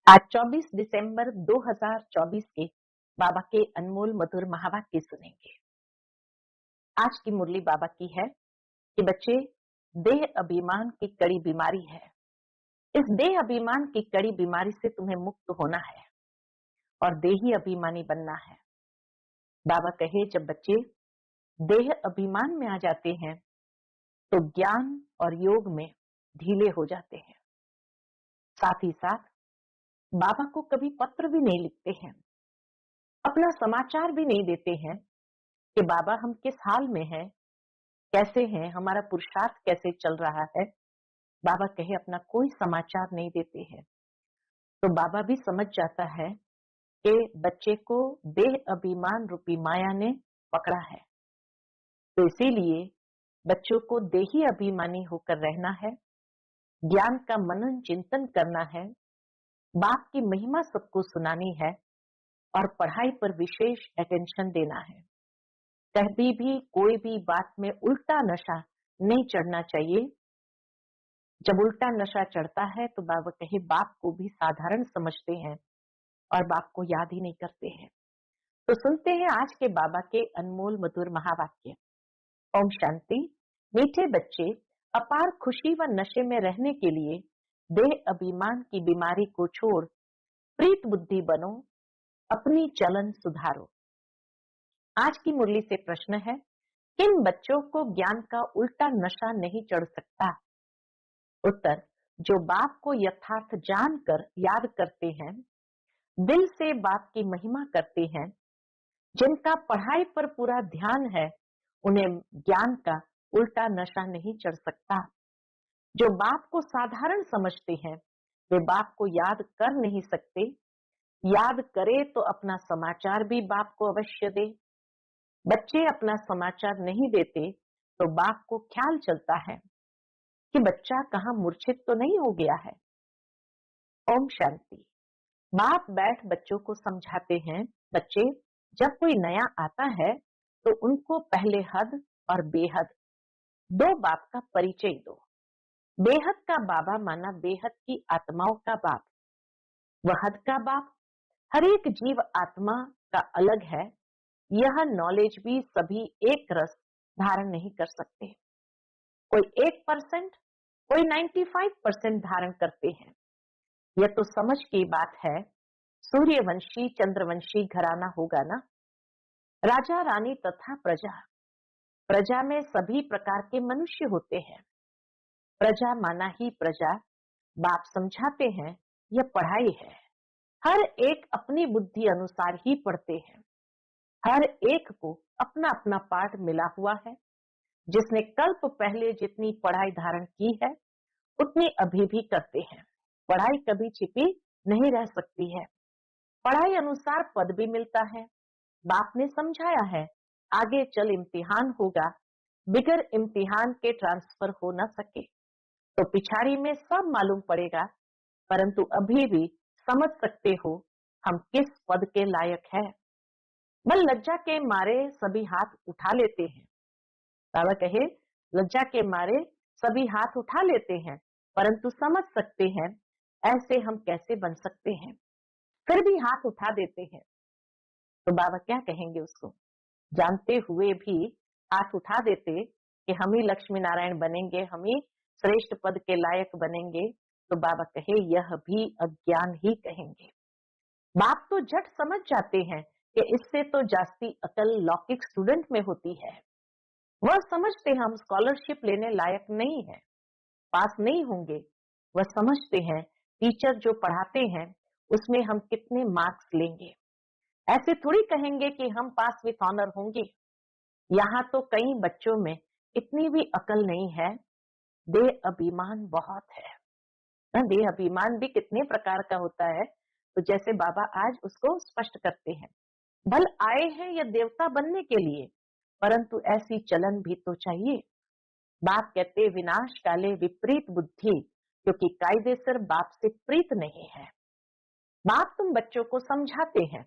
आज 24 दिसंबर 2024 के बाबा के अनमोल मधुर महावाक्य सुनेंगे। आज की मुरली बाबा की है कि बच्चे, देह अभिमान की कड़ी बीमारी है। इस देह अभिमान की कड़ी बीमारी से तुम्हें मुक्त होना है और देही अभिमानी बनना है। बाबा कहे, जब बच्चे देह अभिमान में आ जाते हैं तो ज्ञान और योग में ढीले हो जाते हैं। साथ ही साथ बाबा को कभी पत्र भी नहीं लिखते हैं, अपना समाचार भी नहीं देते हैं कि बाबा हम किस हाल में हैं, कैसे हैं, हमारा पुरुषार्थ कैसे चल रहा है। बाबा कहे अपना कोई समाचार नहीं देते हैं। तो बाबा भी समझ जाता है कि बच्चे को देह अभिमान रूपी माया ने पकड़ा है। तो इसीलिए बच्चों को देही अभिमानी होकर रहना है, ज्ञान का मनन चिंतन करना है, बाप की महिमा सबको सुनानी है और पढ़ाई पर विशेष अटेंशन देना है। कभी भी कोई भी बात में उल्टा नशा नहीं चढ़ना चाहिए। जब उल्टा नशा चढ़ता है तो बाबा कहे बाप को भी साधारण समझते हैं और बाप को याद ही नहीं करते हैं। तो सुनते हैं आज के बाबा के अनमोल मधुर महावाक्य। ओम शांति। मीठे बच्चे, अपार खुशी व नशे में रहने के लिए देह अभिमान की बीमारी को छोड़ प्रीत बुद्धि बनो, अपनी चलन सुधारो। आज की मुरली से प्रश्न है, किन बच्चों को ज्ञान का उल्टा नशा नहीं चढ़ सकता? उत्तर, जो बाप को यथार्थ जानकर याद करते हैं, दिल से बाप की महिमा करते हैं, जिनका पढ़ाई पर पूरा ध्यान है, उन्हें ज्ञान का उल्टा नशा नहीं चढ़ सकता। जो बाप को साधारण समझते हैं, वे बाप को याद कर नहीं सकते। याद करे तो अपना समाचार भी बाप को अवश्य दे। बच्चे अपना समाचार नहीं देते तो बाप को ख्याल चलता है कि बच्चा कहाँ मूर्छित तो नहीं हो गया है। ओम शांति। बाप बैठ बच्चों को समझाते हैं, बच्चे जब कोई नया आता है तो उनको पहले हद और बेहद दो बाप का परिचय दो। बेहद का बाबा माना बेहद की आत्माओं का बाप, वह हद का बाप हर एक जीव आत्मा का अलग है। यह नॉलेज भी सभी एक रस धारण नहीं कर सकते। कोई 1%, कोई 95% धारण करते हैं। यह तो समझ की बात है। सूर्यवंशी चंद्रवंशी घराना होगा ना। राजा रानी तथा प्रजा, प्रजा में सभी प्रकार के मनुष्य होते हैं। प्रजा माना ही प्रजा। बाप समझाते हैं यह पढ़ाई है। हर एक अपनी बुद्धि अनुसार ही पढ़ते हैं। हर एक को अपना अपना पाठ मिला हुआ है। जिसने कल्प पहले जितनी पढ़ाई धारण की है, उतनी अभी भी करते हैं। पढ़ाई कभी छिपी नहीं रह सकती है। पढ़ाई अनुसार पद भी मिलता है। बाप ने समझाया है, आगे चल इम्तिहान होगा, बिगर इम्तिहान के ट्रांसफर हो न सके तो पिछाड़ी में सब मालूम पड़ेगा। परंतु अभी भी समझ सकते हो हम किस पद के लायक है। बल लज्जा के मारे सभी हाथ उठा लेते हैं। बाबा कहे, लज्जा के मारे सभी हाथ उठा लेते हैं, परंतु समझ सकते हैं ऐसे हम कैसे बन सकते हैं, फिर भी हाथ उठा देते हैं। तो बाबा क्या कहेंगे उसको? जानते हुए भी हाथ उठा देते कि हम ही लक्ष्मी नारायण बनेंगे, हम ही श्रेष्ठ पद के लायक बनेंगे, तो बाबा कहे यह भी अज्ञान ही कहेंगे। बाप तो झट समझ जाते हैं कि इससे तो जास्ती अकल लौकिक स्टूडेंट में होती है। वह समझते हैं हम स्कॉलरशिप लेने लायक नहीं है, पास नहीं होंगे। वह समझते हैं टीचर जो पढ़ाते हैं उसमें हम कितने मार्क्स लेंगे। ऐसे थोड़ी कहेंगे कि हम पास विथ ऑनर होंगे। यहाँ तो कई बच्चों में इतनी भी अकल नहीं है। देह अभिमान बहुत है। देह अभिमान भी कितने प्रकार का होता है, तो जैसे बाबा आज उसको स्पष्ट करते हैं। भल आए हैं यह देवता बनने के लिए, परंतु ऐसी चलन भी तो चाहिए। बाप कहते विनाश काले विपरीत बुद्धि, क्योंकि कायदे से बाप से प्रीत नहीं है। बाप तुम बच्चों को समझाते हैं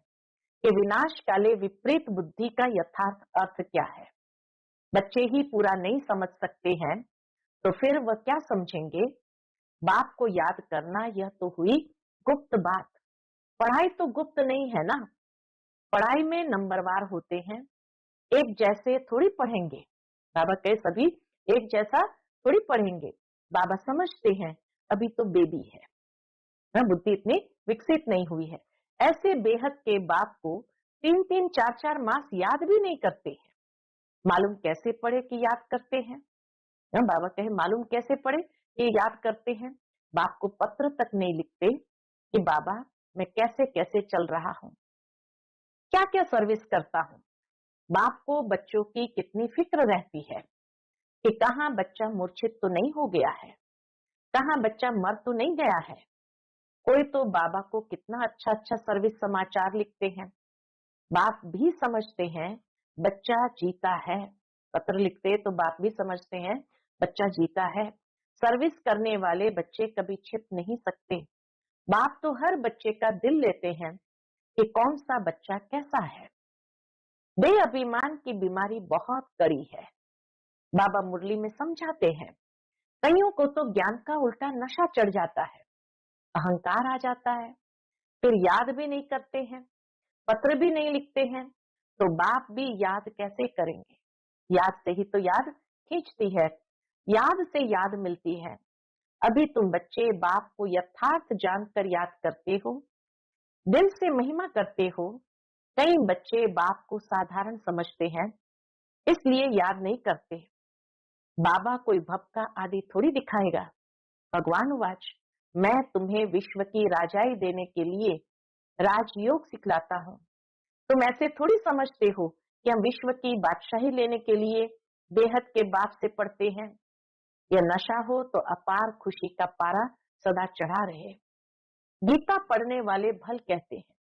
कि विनाश काले विपरीत बुद्धि का यथार्थ अर्थ क्या है। बच्चे ही पूरा नहीं समझ सकते हैं तो फिर वह क्या समझेंगे? बाप को याद करना यह तो हुई गुप्त बात, पढ़ाई तो गुप्त नहीं है ना। पढ़ाई में नंबरवार होते हैं, एक जैसे थोड़ी पढ़ेंगे। बाबा कहे सभी एक जैसा थोड़ी पढ़ेंगे। बाबा समझते हैं अभी तो बेबी है ना, बुद्धि इतनी विकसित नहीं हुई है। ऐसे बेहद के बाप को 3-3 4-4 मास याद भी नहीं करते हैं। मालूम कैसे पढ़े कि याद करते हैं ना। बाबा कहे मालूम कैसे पढ़े कि याद करते हैं। बाप को पत्र तक नहीं लिखते कि बाबा मैं कैसे कैसे चल रहा हूँ, क्या क्या सर्विस करता हूँ। बाप को बच्चों की कितनी फिक्र रहती है कि कहाँ बच्चा मूर्छित तो नहीं हो गया है, कहाँ बच्चा मर तो नहीं गया है। कोई तो बाबा को कितना अच्छा अच्छा सर्विस समाचार लिखते हैं। बाप भी समझते हैं बच्चा जीता है। पत्र लिखते तो बाप भी समझते हैं बच्चा जीता है। सर्विस करने वाले बच्चे कभी छिप नहीं सकते। बाप तो हर बच्चे का दिल लेते हैं कि कौन सा बच्चा कैसा है। देह अभिमान की बीमारी बहुत कड़ी है। बाबा मुरली में समझाते हैं, कईयों को तो ज्ञान का उल्टा नशा चढ़ जाता है, अहंकार आ जाता है, फिर याद भी नहीं करते हैं, पत्र भी नहीं लिखते हैं, तो बाप भी याद कैसे करेंगे। याद से ही तो याद खींचती है, याद से याद मिलती है। अभी तुम बच्चे बाप को यथार्थ जानकर याद करते हो, दिल से महिमा करते हो। कई बच्चे बाप को साधारण समझते हैं, इसलिए याद नहीं करते। बाबा कोई भपका आदि थोड़ी दिखाएगा। भगवान वाच, मैं तुम्हें विश्व की राजाई देने के लिए राजयोग सिखलाता हूँ। तुम ऐसे थोड़ी समझते हो कि हम विश्व की बादशाही लेने के लिए बेहद के बाप से पढ़ते हैं। यह नशा हो तो अपार खुशी का पारा सदा चढ़ा रहे। गीता पढ़ने वाले भल कहते हैं,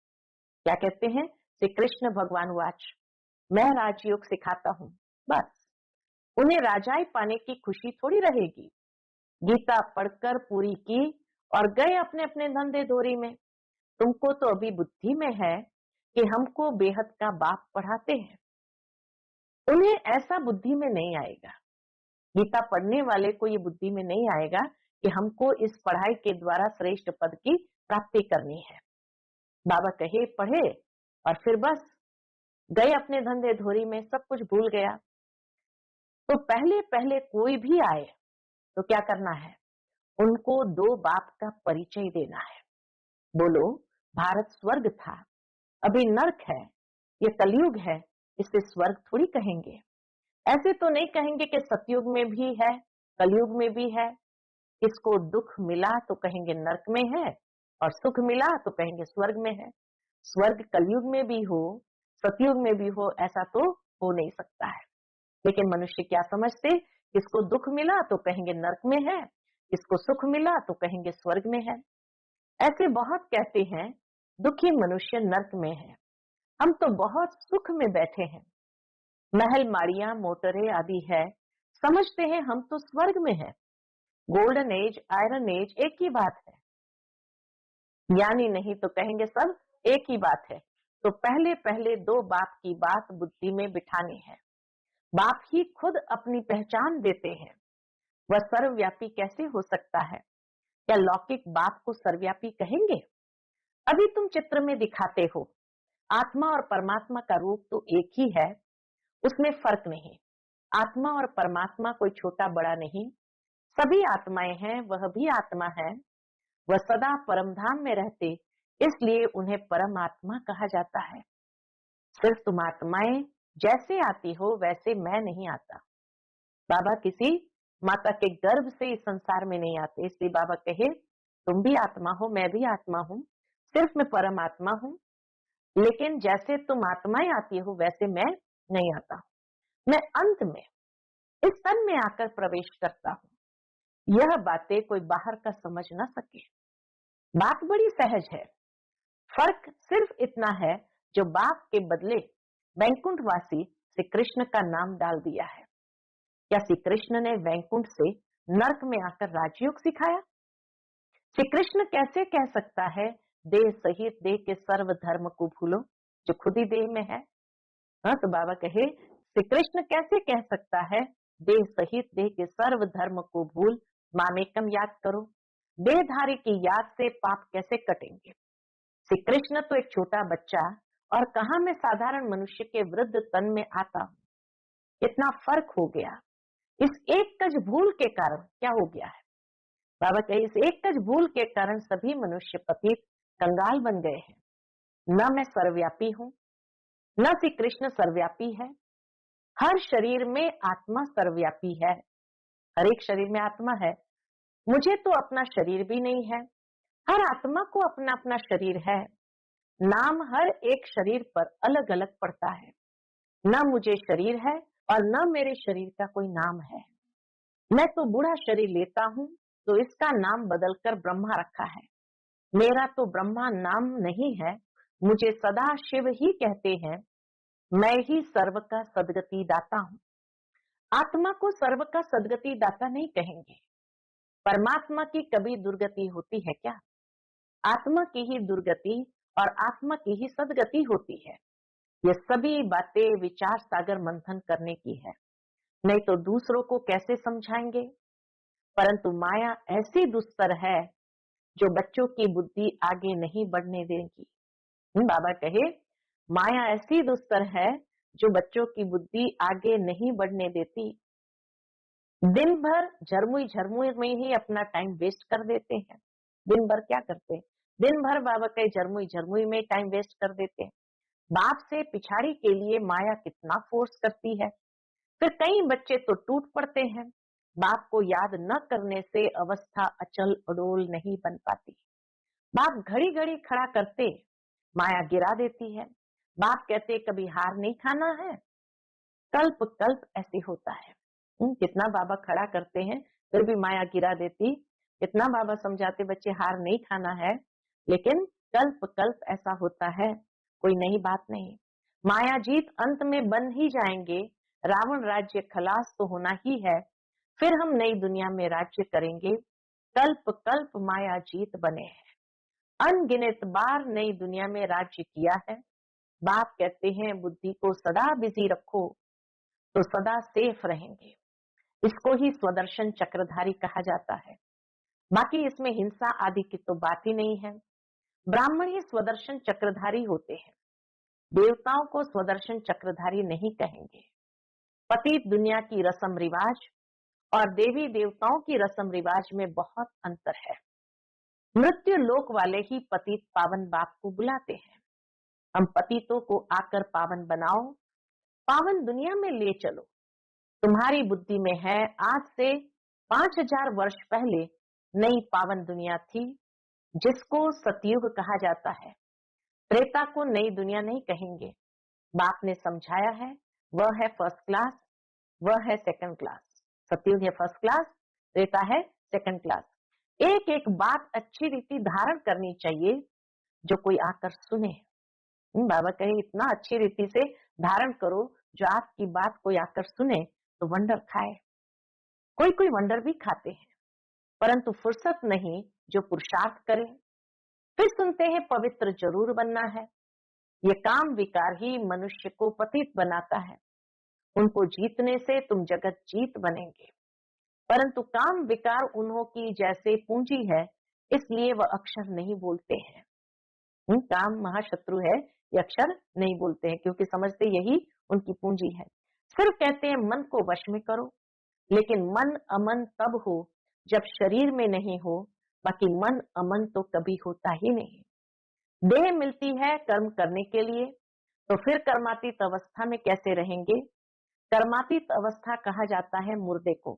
क्या कहते हैं? श्री कृष्ण भगवान वाच, मैं राजयोग सिखाता हूँ, बस उन्हें राजाई पाने की खुशी थोड़ी रहेगी। गीता पढ़कर पूरी की और गए अपने अपने धंधे धोरी में। तुमको तो अभी बुद्धि में है कि हमको बेहद का बाप पढ़ाते हैं। उन्हें ऐसा बुद्धि में नहीं आएगा। गीता पढ़ने वाले को ये बुद्धि में नहीं आएगा कि हमको इस पढ़ाई के द्वारा श्रेष्ठ पद की प्राप्ति करनी है। बाबा कहे पढ़े और फिर बस गए अपने धंधे धोरी में, सब कुछ भूल गया। तो पहले पहले कोई भी आए तो क्या करना है? उनको दो बाप का परिचय देना है। बोलो भारत स्वर्ग था, अभी नर्क है, ये कलयुग है, इसे स्वर्ग थोड़ी कहेंगे। ऐसे तो नहीं कहेंगे कि सतयुग में भी है, कलयुग में भी है। इसको दुख मिला तो कहेंगे नर्क में है, और सुख मिला तो कहेंगे स्वर्ग में है। स्वर्ग कलयुग में भी हो, सतयुग में भी हो, ऐसा तो हो नहीं सकता है। लेकिन मनुष्य क्या समझते, किसको दुख मिला तो कहेंगे नर्क में है, किसको सुख मिला तो कहेंगे स्वर्ग में है। ऐसे बहुत कहते हैं दुखी मनुष्य नर्क में है, हम तो बहुत सुख में बैठे हैं, महल माड़ियां मोटरें आदि है, समझते हैं हम तो स्वर्ग में है। गोल्डन एज आयरन एज एक ही बात है। ज्ञानी नहीं तो कहेंगे सब एक ही बात है। तो पहले पहले दो बाप की बात बुद्धि में बिठानी है। बाप ही खुद अपनी पहचान देते हैं। वह सर्वव्यापी कैसे हो सकता है? क्या लौकिक बाप को सर्वव्यापी कहेंगे? अभी तुम चित्र में दिखाते हो, आत्मा और परमात्मा का रूप तो एक ही है, उसमें फर्क नहीं। आत्मा और परमात्मा कोई छोटा बड़ा नहीं, सभी आत्माएं हैं, वह भी आत्मा है। वह सदा परमधाम में रहते, इसलिए उन्हें परमात्मा कहा जाता है। सिर्फ तुम आत्माएं जैसे आती हो वैसे मैं नहीं आता। बाबा किसी माता के गर्भ से इस संसार में नहीं आते, इसलिए बाबा कहे तुम भी आत्मा हो, मैं भी आत्मा हूँ, सिर्फ मैं परमात्मा हूँ। लेकिन जैसे तुम आत्माएं आती हो वैसे मैं नहीं आता हूँ। मैं अंत में इस तन में आकर प्रवेश करता हूँ। यह बातें कोई बाहर का समझ न सके। बात बड़ी सहज है। फर्क सिर्फ इतना है जो बाप के बदले वैकुंठवासी श्री कृष्ण का नाम डाल दिया है। क्या श्री कृष्ण ने वैकुंठ से नर्क में आकर राजयोग सिखाया? श्री कृष्ण कैसे कह सकता है देह सहित देह के सर्व धर्म को भूलो, जो खुद ही देह में है? हाँ, तो बाबा कहे श्री कृष्ण कैसे कह सकता है देह सहित देह के सर्व धर्म को भूल, मामेकम याद करो। देहधारी की याद से पाप कैसे कटेंगे। श्री कृष्ण तो एक छोटा बच्चा और कहा मैं साधारण मनुष्य के वृद्ध तन में आता हूँ। इतना फर्क हो गया। इस एक कज भूल के कारण क्या हो गया है। बाबा कहे इस एक कज भूल के कारण सभी मनुष्य पतित कंगाल बन गए हैं। न मैं सर्वव्यापी हूँ, न श्री कृष्ण सर्वव्यापी है। हर शरीर में आत्मा सर्वव्यापी है। हर एक शरीर में आत्मा है। मुझे तो अपना शरीर भी नहीं है। हर आत्मा को अपना अपना शरीर है। नाम हर एक शरीर पर अलग अलग पड़ता है। न मुझे शरीर है और न मेरे शरीर का कोई नाम है। मैं तो बूढ़ा शरीर लेता हूँ तो इसका नाम बदलकर ब्रह्मा रखा है। मेरा तो ब्रह्मा नाम नहीं है। मुझे सदा शिव ही कहते हैं। मैं ही सर्व का सदगति दाता हूँ। आत्मा को सर्व का सदगति दाता नहीं कहेंगे। परमात्मा की कभी दुर्गति होती है क्या। आत्मा की ही दुर्गति और आत्मा की ही सदगति होती है। ये सभी बातें विचार सागर मंथन करने की है, नहीं तो दूसरों को कैसे समझाएंगे। परंतु माया ऐसी दुस्तर है जो बच्चों की बुद्धि आगे नहीं बढ़ने देगी। बाबा कहे माया ऐसी दुस्तर है जो बच्चों की बुद्धि आगे नहीं बढ़ने देती। दिन भर झरमुई झरमुई में ही अपना टाइम वेस्ट कर देते हैं। दिन भर क्या करते हैं, दिन भर बाबा के झरमुई झरमुई में टाइम वेस्ट कर देते हैं। बाप से पिछाड़ी के लिए माया कितना फोर्स करती है। फिर कई बच्चे तो टूट पड़ते हैं। बाप को याद न करने से अवस्था अचल अडोल नहीं बन पाती। बाप घड़ी घड़ी खड़ा करते, माया गिरा देती है। बाप कहते कभी हार नहीं खाना है। कल्प कल्प ऐसे होता है। कितना बाबा खड़ा करते हैं फिर भी माया गिरा देती। कितना बाबा समझाते बच्चे हार नहीं खाना है, लेकिन कल्प कल्प ऐसा होता है। कोई नई बात नहीं। माया जीत अंत में बन ही जाएंगे। रावण राज्य खलास तो होना ही है। फिर हम नई दुनिया में राज्य करेंगे। कल्प कल्प माया जीत बने हैं। अनगिनत बार नई दुनिया में राज्य किया है। बाप कहते हैं बुद्धि को सदा बिजी रखो तो सदा सेफ रहेंगे। इसको ही स्वदर्शन चक्रधारी कहा जाता है। बाकी इसमें हिंसा आदि की तो बात ही नहीं है। ब्राह्मण ही स्वदर्शन चक्रधारी होते हैं। देवताओं को स्वदर्शन चक्रधारी नहीं कहेंगे। पतित दुनिया की रस्म रिवाज और देवी देवताओं की रस्म रिवाज में बहुत अंतर है। मृत्यु लोक वाले ही पतित पावन बाप को बुलाते हैं। हम पतितों को आकर पावन बनाओ, पावन दुनिया में ले चलो। तुम्हारी बुद्धि में है आज से 5000 वर्ष पहले नई पावन दुनिया थी जिसको सतयुग कहा जाता है। त्रेता को नई दुनिया नहीं कहेंगे। बाप ने समझाया है वह है फर्स्ट क्लास, वह है सेकंड क्लास। सतयुग है फर्स्ट क्लास, त्रेता है सेकंड क्लास। एक एक बात अच्छी रीति धारण करनी चाहिए जो कोई आकर सुने। बाबा कहे इतना अच्छी रीति से धारण करो जो आपकी बात कोई आकर सुने तो वंडर खाए। कोई कोई वंडर भी खाते हैं परंतु फुर्सत नहीं जो पुरुषार्थ करे। फिर सुनते हैं पवित्र जरूर बनना है। ये काम विकार ही मनुष्य को पतित बनाता है। उनको जीतने से तुम जगत जीत बनेंगे। परंतु काम विकार उन्हों की जैसे पूंजी है, इसलिए वह अक्षर नहीं बोलते हैं। काम महाशत्रु है, ये अक्षर नहीं बोलते हैं क्योंकि समझते यही उनकी पूंजी है। सिर्फ कहते हैं मन को वश में करो, लेकिन मन अमन तब हो जब शरीर में नहीं हो। बाकी मन अमन तो कभी होता ही नहीं। देह मिलती है कर्म करने के लिए, तो फिर कर्मातीत अवस्था में कैसे रहेंगे। कर्मातीत अवस्था कहा जाता है मुर्दे को।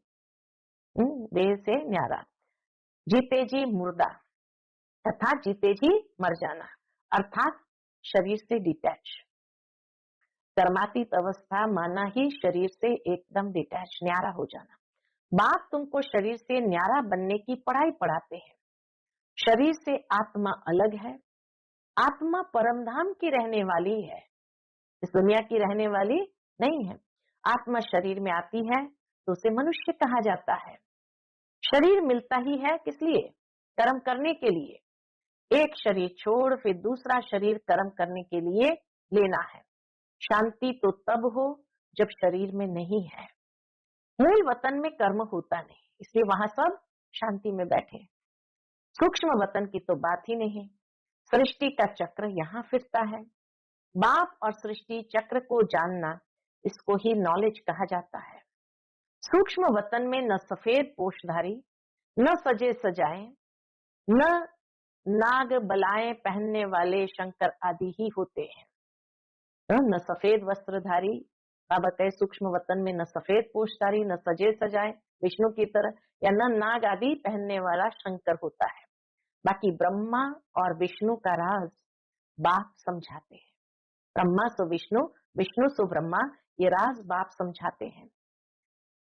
देह से न्यारा, जीते जी मुर्दा अर्थात जीते जी मर जाना, अर्थात शरीर से डिटैच। कर्मातीत अवस्था माना ही शरीर से एकदम डिटैच, न्यारा हो जाना। बाप तुमको शरीर से न्यारा बनने की पढ़ाई पढ़ाते हैं। शरीर से आत्मा अलग है। आत्मा परमधाम की रहने वाली है, इस दुनिया की रहने वाली नहीं है। आत्मा शरीर में आती है तो उसे मनुष्य कहा जाता है। शरीर मिलता ही है किस लिए, कर्म करने के लिए। एक शरीर छोड़ फिर दूसरा शरीर कर्म करने के लिए लेना है। शांति तो तब हो जब शरीर में नहीं है। मूल वतन में कर्म होता नहीं, इसलिए वहां सब शांति में बैठे। सूक्ष्म वतन की तो बात ही नहीं, सृष्टि का चक्र यहाँ फिरता है। बाप और सृष्टि चक्र को जानना, इसको ही नॉलेज कहा जाता है। सूक्ष्म वतन में न सफेद पोषधारी, न सजे सजाए, न नाग बलाएं पहनने वाले शंकर आदि ही होते हैं। न सफेद वस्त्रधारी, बाबा कहे सूक्ष्म वतन में न सफेद पोषधारी, न सजे सजाए विष्णु की तरह, या न नाग आदि पहनने वाला शंकर होता है। बाकी ब्रह्मा और विष्णु का राज बाप समझाते हैं। ब्रह्मा सो विष्णु, विष्णु सो ब्रह्मा, ये राज बाप समझाते हैं।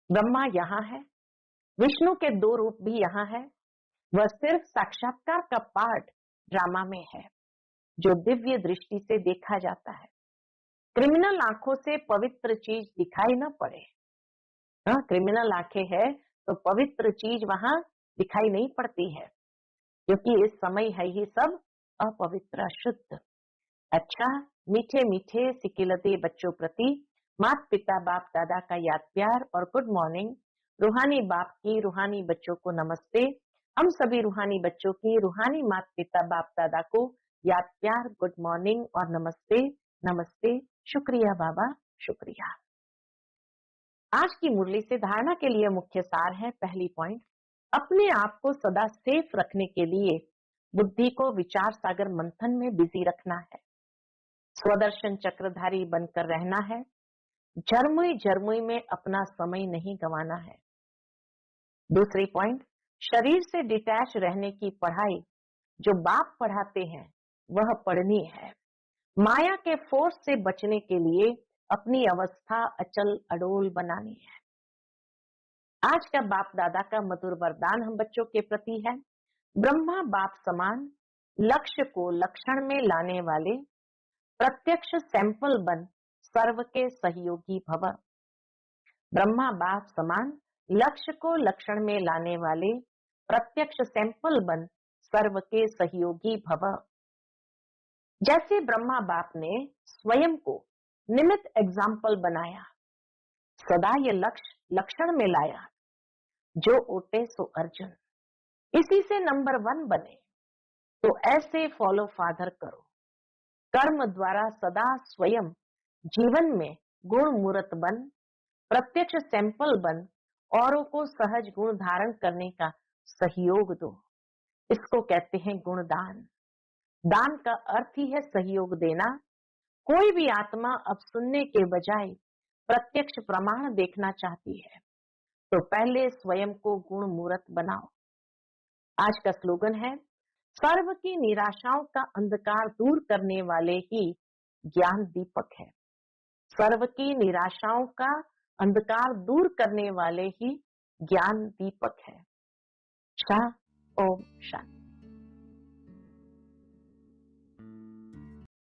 ब्रह्मा यहाँ है, विष्णु के दो रूप भी यहाँ है। वह सिर्फ साक्षात्कार का पार्ट ड्रामा में है, जो दिव्य दृष्टि से देखा जाता है। क्रिमिनल आंखों से पवित्र चीज दिखाई न पड़े। हाँ, क्रिमिनल आंखें है तो पवित्र चीज वहां दिखाई नहीं पड़ती है, क्योंकि इस समय है ही सब अपवित्र अशुद्ध। अच्छा, मीठे मीठे सिकिलते बच्चों प्रति माता पिता बाप दादा का याद प्यार और गुड मॉर्निंग। रूहानी बाप की रूहानी बच्चों को नमस्ते। हम सभी रूहानी बच्चों की रूहानी माता पिता बाप दादा को याद प्यार, गुड मॉर्निंग और नमस्ते। नमस्ते, शुक्रिया बाबा, शुक्रिया। आज की मुरली से धारणा के लिए मुख्य सार है। पहली पॉइंट, अपने आप को सदा सेफ रखने के लिए बुद्धि को विचार सागर मंथन में बिजी रखना है। स्वदर्शन चक्रधारी बनकर रहना है। झरमुई झरमुई में अपना समय नहीं गंवाना है। दूसरी पॉइंट, शरीर से डिटैच रहने की पढ़ाई जो बाप पढ़ाते हैं वह पढ़नी है। माया के फोर्स से बचने के लिए अपनी अवस्था अचल अडोल बनानी है। आज का बाप दादा का मधुर वरदान हम बच्चों के प्रति है। ब्रह्मा बाप समान लक्ष्य को लक्षण में लाने वाले प्रत्यक्ष सैंपल बन सर्व के सहयोगी भव। ब्रह्मा बाप समान लक्ष्य को लक्षण में लाने वाले प्रत्यक्ष सैंपल बन सर्व के सहयोगी भव। जैसे ब्रह्मा बाप ने स्वयं को निमित्त एग्जाम्पल बनाया, सदा ये लक्ष्य लक्षण में लाया, जो ओटे सो अर्जुन, इसी से नंबर 1 बने। तो ऐसे फॉलो फादर करो, कर्म द्वारा सदा स्वयं जीवन में गुण मूर्त बन, प्रत्यक्ष सैंपल बन, औरों को सहज गुण धारण करने का सहयोग दो। इसको कहते हैं गुणदान। दान का अर्थ ही है सहयोग देना। कोई भी आत्मा अब सुनने के बजाय प्रत्यक्ष प्रमाण देखना चाहती है, तो पहले स्वयं को गुण मूर्त बनाओ। आज का स्लोगन है, सर्व की निराशाओं का अंधकार दूर करने वाले ही ज्ञान दीपक है। सर्व की निराशाओं का अंधकार दूर करने वाले ही ज्ञान दीपक है। शाह ओम।